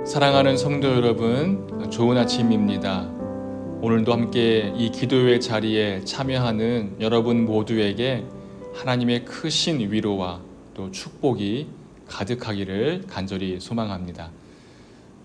사랑하는 성도 여러분, 좋은 아침입니다. 오늘도 함께 이 기도의 자리에 참여하는 여러분 모두에게 하나님의 크신 위로와 또 축복이 가득하기를 간절히 소망합니다.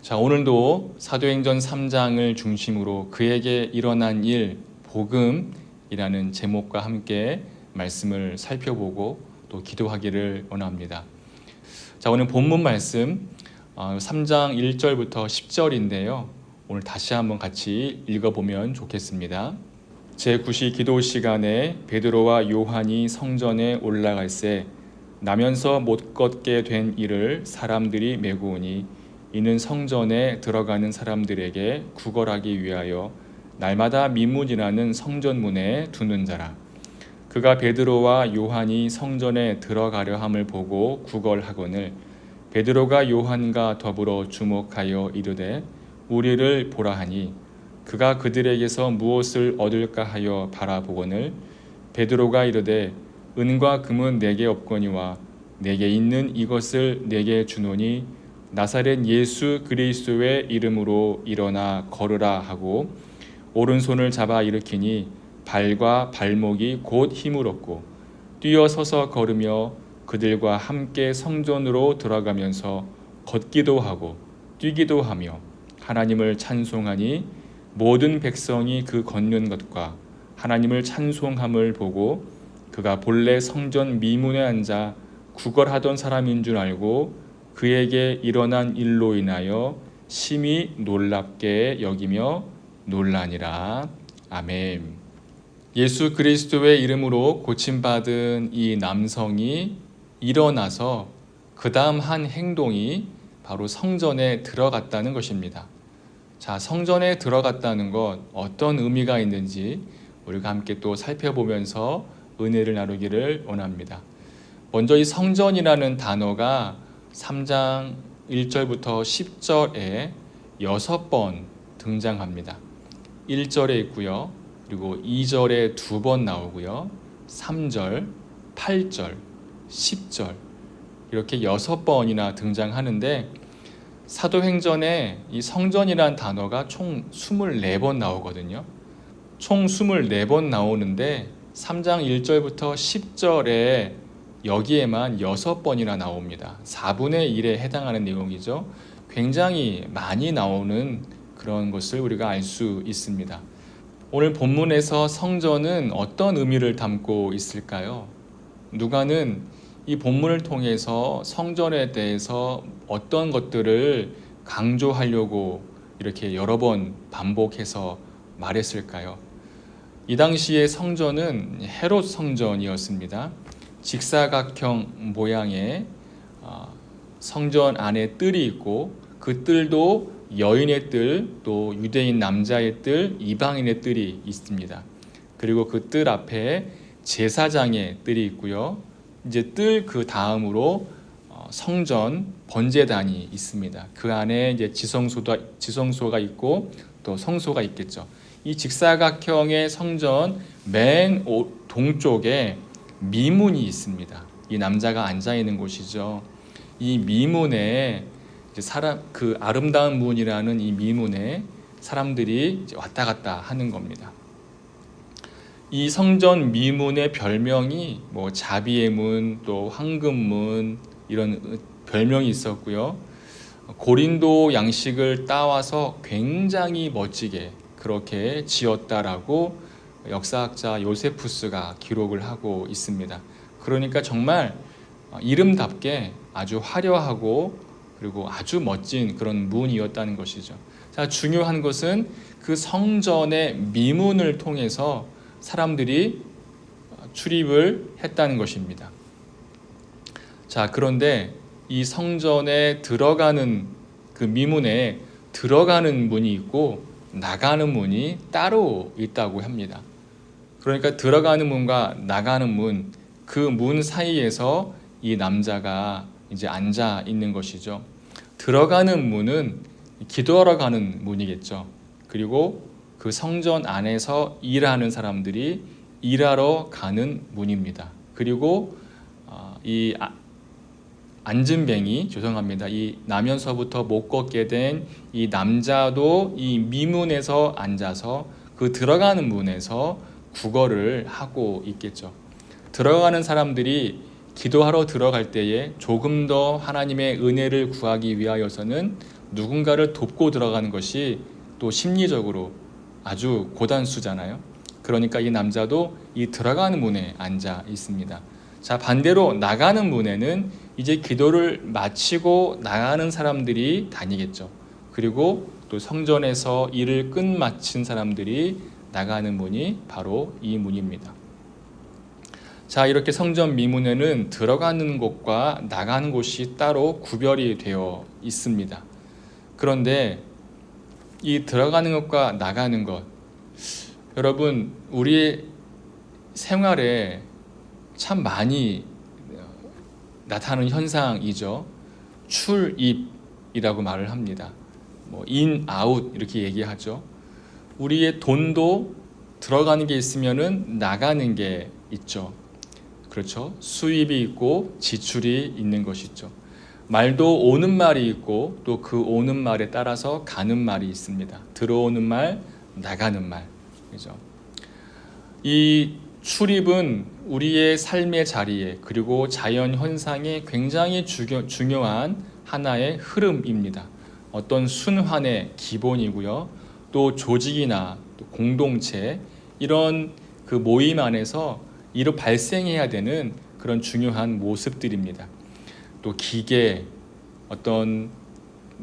자, 오늘도 사도행전 3장을 중심으로 그에게 일어난 일, 복음이라는 제목과 함께 말씀을 살펴보고 또 기도하기를 원합니다. 자, 오늘 본문 말씀 3장 1절부터 10절인데요. 오늘 다시 한번 같이 읽어보면 좋겠습니다. 제9시 기도 시간에 베드로와 요한이 성전에 올라갈새 나면서 못 걷게 된 이를 사람들이 메고 오니 이는 성전에 들어가는 사람들에게 구걸하기 위하여 날마다 미문이라는 성전문에 두는 자라. 그가 베드로와 요한이 성전에 들어가려 함을 보고 구걸하거늘 베드로가 요한과 더불어 주목하여 이르되 우리를 보라 하니 그가 그들에게서 무엇을 얻을까 하여 바라보거늘 베드로가 이르되 은과 금은 내게 없거니와 내게 있는 이것을 내게 주노니 나사렛 예수 그리스도의 이름으로 일어나 걸으라 하고 오른손을 잡아 일으키니 발과 발목이 곧 힘을 얻고 뛰어서서 걸으며 그들과 함께 성전으로 들어가면서 걷기도 하고 뛰기도 하며 하나님을 찬송하니 모든 백성이 그 걷는 것과 하나님을 찬송함을 보고 그가 본래 성전 미문에 앉아 구걸하던 사람인 줄 알고 그에게 일어난 일로 인하여 심히 놀랍게 여기며 놀라니라. 아멘. 예수 그리스도의 이름으로 고침받은 이 남성이 일어나서 그 다음 한 행동이 바로 성전에 들어갔다는 것입니다. 자, 성전에 들어갔다는 것 어떤 의미가 있는지 우리가 함께 또 살펴보면서 은혜를 나누기를 원합니다. 먼저 이 성전이라는 단어가 3장 1절부터 10절에 6번 등장합니다. 1절에 있고요. 그리고 2절에 2번 나오고요. 3절, 8절, 10절 이렇게 6번이나 등장하는데 사도행전에 이 성전이란 단어가 총 24번 나오거든요. 총 24번 나오는데 3장 1절부터 10절에 여기에만 6번이나 나옵니다. 4분의 1에 해당하는 내용이죠. 굉장히 많이 나오는 그런 것을 우리가 알 수 있습니다. 오늘 본문에서 성전은 어떤 의미를 담고 있을까요? 누가는 이 본문을 통해서 성전에 대해서 어떤 것들을 강조하려고 이렇게 여러 번 반복해서 말했을까요? 이 당시의 성전은 헤롯 성전이었습니다. 직사각형 모양의 성전 안에 뜰이 있고 그 뜰도 여인의 뜰, 또 유대인 남자의 뜰, 이방인의 뜰이 있습니다. 그리고 그 뜰 앞에 제사장의 뜰이 있고요. 이제 뜰 그 다음으로 성전 번제단이 있습니다. 그 안에 이제 지성소가 있고 또 성소가 있겠죠. 이 직사각형의 성전 맨 동쪽에 미문이 있습니다. 이 남자가 앉아 있는 곳이죠. 이 미문에 그 아름다운 문이라는 이 미문에 사람들이 이제 왔다 갔다 하는 겁니다. 이 성전 미문의 별명이 자비의 문, 또 황금문 이런 별명이 있었고요. 고린도 양식을 따와서 굉장히 멋지게 그렇게 지었다라고 역사학자 요세푸스가 기록을 하고 있습니다. 그러니까 정말 이름답게 아주 화려하고 그리고 아주 멋진 그런 문이었다는 것이죠. 자, 중요한 것은 그 성전의 미문을 통해서 사람들이 출입을 했다는 것입니다. 자, 그런데 이 성전에 들어가는 그 미문에 들어가는 문이 있고 나가는 문이 따로 있다고 합니다. 그러니까 들어가는 문과 나가는 문, 그 문 사이에서 이 남자가 이제 앉아 있는 것이죠. 들어가는 문은 기도하러 가는 문이겠죠. 그리고 그 성전 안에서 일하는 사람들이 일하러 가는 문입니다. 그리고 이 앉은뱅이, 죄송합니다. 이 나면서부터 못 걷게 된 이 남자도 이 미문에서 앉아서 그 들어가는 문에서 구걸을 하고 있겠죠. 들어가는 사람들이 기도하러 들어갈 때에 조금 더 하나님의 은혜를 구하기 위하여서는 누군가를 돕고 들어가는 것이 또 심리적으로 아주 고단수잖아요. 그러니까 이 남자도 이 들어가는 문에 앉아 있습니다. 자, 반대로 나가는 문에는 이제 기도를 마치고 나가는 사람들이 다니겠죠. 그리고 또 성전에서 일을 끝마친 사람들이 나가는 문이 바로 이 문입니다. 자, 이렇게 성전 미문에는 들어가는 곳과 나가는 곳이 따로 구별이 되어 있습니다. 그런데 이 들어가는 것과 나가는 것, 여러분 우리 생활에 참 많이 나타나는 현상이죠. 출입이라고 말을 합니다. 뭐 인, 아웃 이렇게 얘기하죠. 우리의 돈도 들어가는 게 있으면은 나가는 게 있죠. 그렇죠. 수입이 있고 지출이 있는 것이죠. 말도 오는 말이 있고 또 그 오는 말에 따라서 가는 말이 있습니다. 들어오는 말, 나가는 말. 그죠? 이 출입은 우리의 삶의 자리에 그리고 자연 현상에 굉장히 중요한 하나의 흐름입니다. 어떤 순환의 기본이고요. 또 조직이나 또 공동체 이런 그 모임 안에서 이로 발생해야 되는 그런 중요한 모습들입니다. 또 기계, 어떤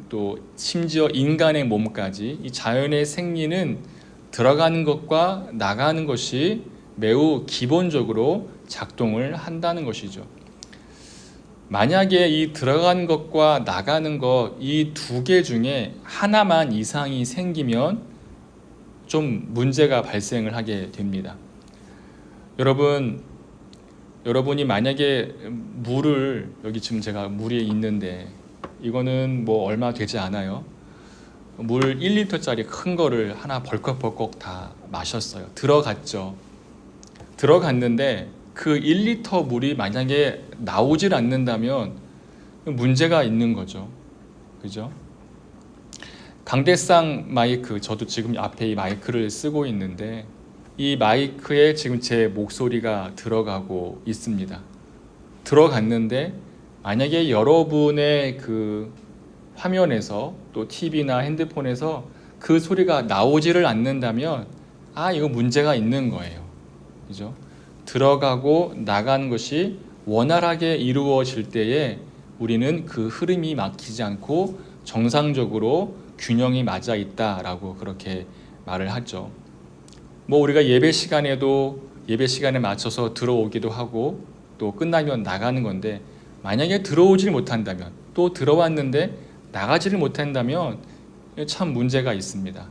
또 심지어 인간의 몸까지 이 자연의 생리는 들어가는 것과 나가는 것이 매우 기본적으로 작동을 한다는 것이죠. 만약에 이 들어가는 것과 나가는 것 이 두 개 중에 하나만 이상이 생기면 좀 문제가 발생을 하게 됩니다. 여러분이 만약에 물을, 여기 지금 제가 물이 있는데 이거는 뭐 얼마 되지 않아요. 물 1리터짜리 큰 거를 하나 벌컥벌컥 다 마셨어요. 들어갔는데 그 1리터 물이 만약에 나오질 않는다면 문제가 있는 거죠. 그죠? 강대상 마이크, 저도 지금 앞에 이 마이크를 쓰고 있는데 이 마이크에 지금 제 목소리가 들어가고 있습니다. 들어갔는데 만약에 여러분의 그 화면에서 또 TV나 핸드폰에서 그 소리가 나오지를 않는다면 이거 문제가 있는 거예요. 그죠? 들어가고 나가는 것이 원활하게 이루어질 때에 우리는 그 흐름이 막히지 않고 정상적으로 균형이 맞아 있다라고 그렇게 말을 하죠. 뭐 우리가 예배 시간에 맞춰서 들어오기도 하고 또 끝나면 나가는 건데 만약에 들어오질 못한다면 또 들어왔는데 나가지를 못한다면 참 문제가 있습니다.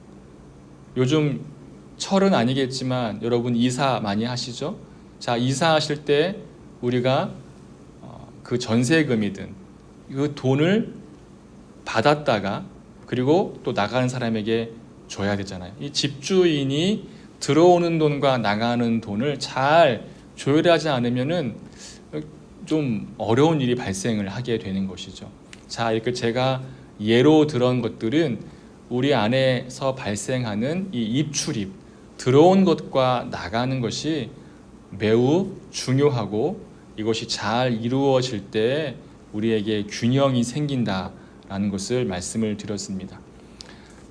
요즘 철은 아니겠지만 여러분 이사 많이 하시죠? 자, 이사하실 때 우리가 그 전세금이든 그 돈을 받았다가 그리고 또 나가는 사람에게 줘야 되잖아요. 이 집주인이 들어오는 돈과 나가는 돈을 잘 조율하지 않으면은 좀 어려운 일이 발생을 하게 되는 것이죠. 자, 이렇게 제가 예로 들은 것들은 우리 안에서 발생하는 이 입출입, 들어온 것과 나가는 것이 매우 중요하고 이것이 잘 이루어질 때 우리에게 균형이 생긴다라는 것을 말씀을 드렸습니다.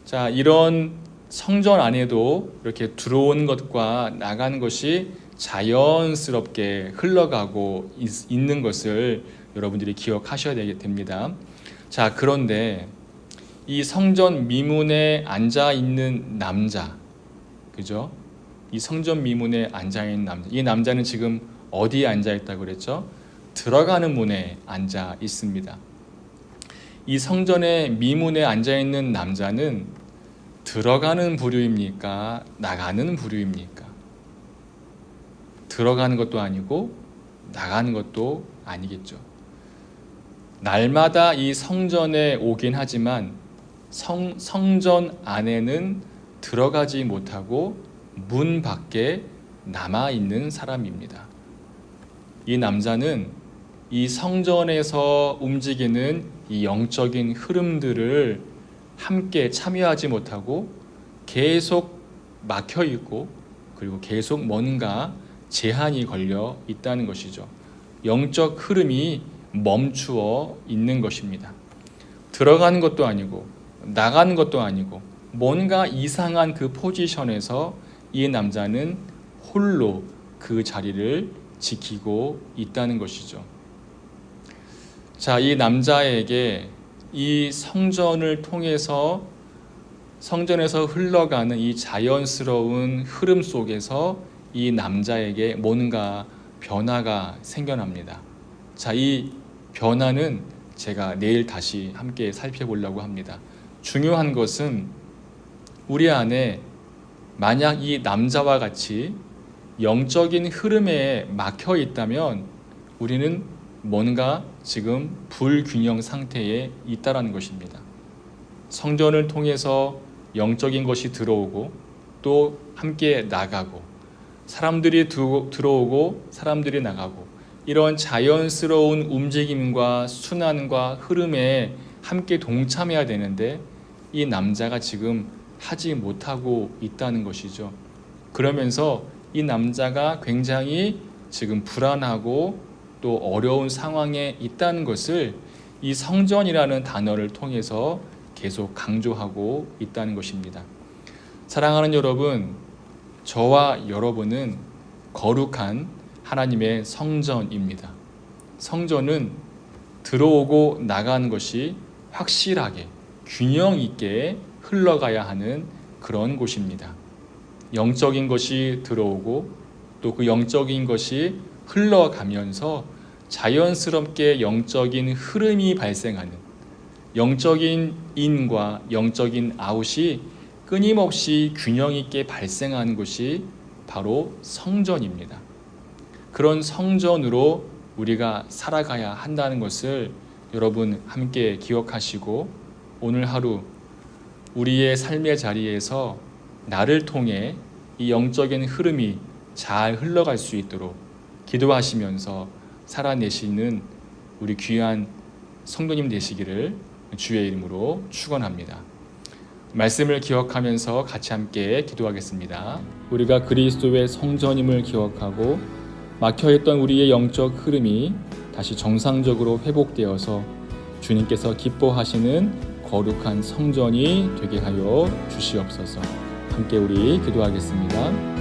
자, 이런 성전 안에도 이렇게 들어온 것과 나가는 것이 자연스럽게 흘러가고 있는 것을 여러분들이 기억하셔야 됩니다. 자, 그런데 이 성전 미문에 앉아 있는 남자, 그죠? 이 성전 미문에 앉아 있는 남자, 이 남자는 지금 어디에 앉아 있다고 그랬죠? 들어가는 문에 앉아 있습니다. 이 성전의 미문에 앉아 있는 남자는 들어가는 부류입니까? 나가는 부류입니까? 들어가는 것도 아니고 나가는 것도 아니겠죠. 날마다 이 성전에 오긴 하지만 성전 안에는 들어가지 못하고 문 밖에 남아 있는 사람입니다. 이 남자는 이 성전에서 움직이는 이 영적인 흐름들을 함께 참여하지 못하고 계속 막혀 있고 그리고 계속 뭔가 제한이 걸려 있다는 것이죠. 영적 흐름이 멈추어 있는 것입니다. 들어가는 것도 아니고 나가는 것도 아니고 뭔가 이상한 그 포지션에서 이 남자는 홀로 그 자리를 지키고 있다는 것이죠. 자, 이 남자에게 이 성전을 통해서 성전에서 흘러가는 이 자연스러운 흐름 속에서 이 남자에게 뭔가 변화가 생겨납니다. 자, 이 변화는 제가 내일 다시 함께 살펴보려고 합니다. 중요한 것은 우리 안에 만약 이 남자와 같이 영적인 흐름에 막혀 있다면 우리는 뭔가 지금 불균형 상태에 있다라는 것입니다. 성전을 통해서 영적인 것이 들어오고 또 함께 나가고 사람들이 들어오고 사람들이 나가고 이런 자연스러운 움직임과 순환과 흐름에 함께 동참해야 되는데 이 남자가 지금 하지 못하고 있다는 것이죠. 그러면서 이 남자가 굉장히 지금 불안하고 또 어려운 상황에 있다는 것을 이 성전이라는 단어를 통해서 계속 강조하고 있다는 것입니다. 사랑하는 여러분, 저와 여러분은 거룩한 하나님의 성전입니다. 성전은 들어오고 나가는 것이 확실하게 균형 있게 흘러가야 하는 그런 곳입니다. 영적인 것이 들어오고 또 그 영적인 것이 흘러가면서 자연스럽게 영적인 흐름이 발생하는 영적인 인과 영적인 아웃이 끊임없이 균형 있게 발생하는 곳이 바로 성전입니다. 그런 성전으로 우리가 살아가야 한다는 것을 여러분 함께 기억하시고 오늘 하루 우리의 삶의 자리에서 나를 통해 이 영적인 흐름이 잘 흘러갈 수 있도록 기도하시면서 살아내시는 우리 귀한 성도님 되시기를 주의 이름으로 축원합니다. 말씀을 기억하면서 같이 함께 기도하겠습니다. 우리가 그리스도의 성전임을 기억하고 막혀있던 우리의 영적 흐름이 다시 정상적으로 회복되어서 주님께서 기뻐하시는 거룩한 성전이 되게 하여 주시옵소서. 함께 우리 기도하겠습니다.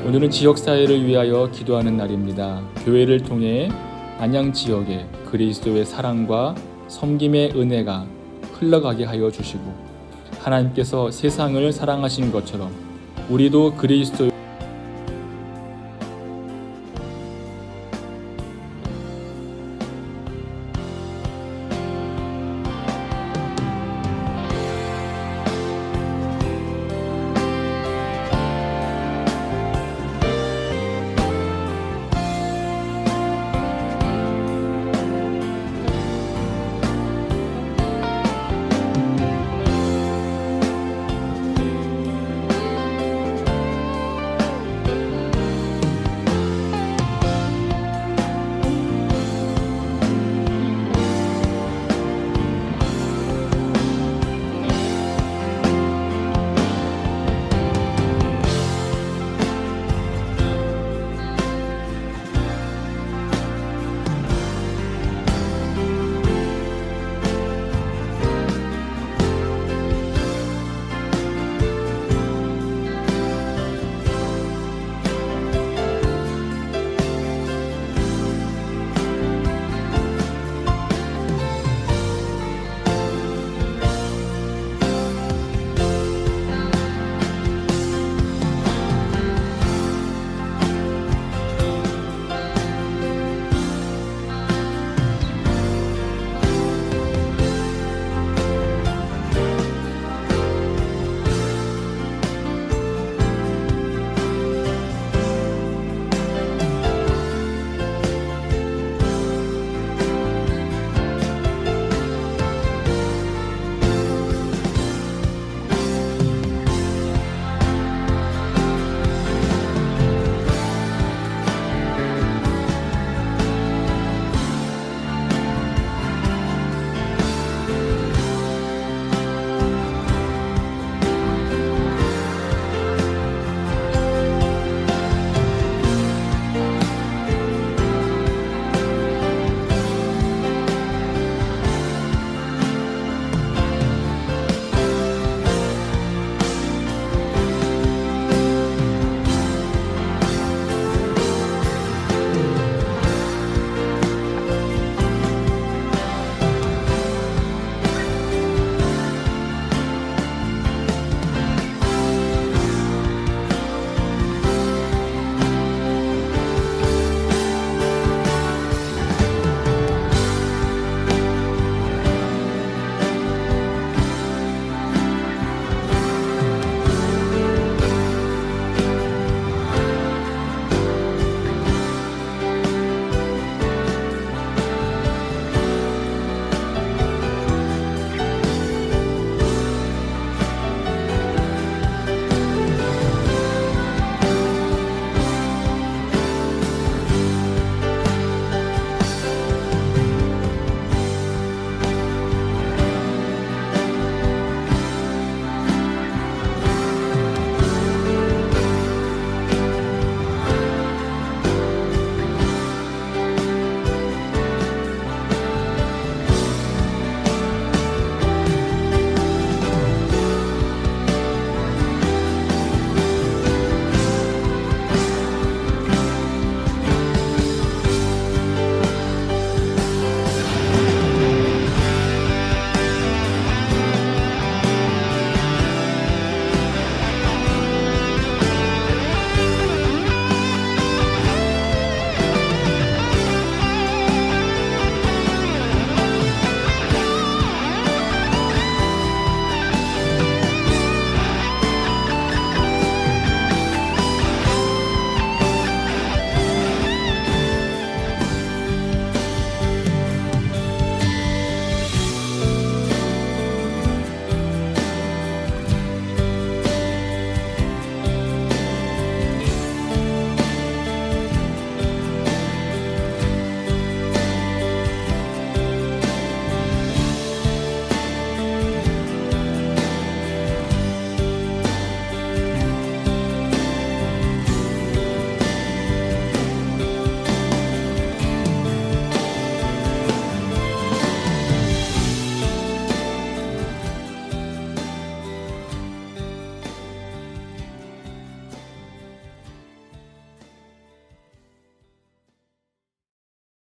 오늘은 지역사회를 위하여 기도하는 날입니다. 교회를 통해 안양 지역에 그리스도의 사랑과 섬김의 은혜가 흘러가게 하여 주시고, 하나님께서 세상을 사랑하신 것처럼 우리도 그리스도의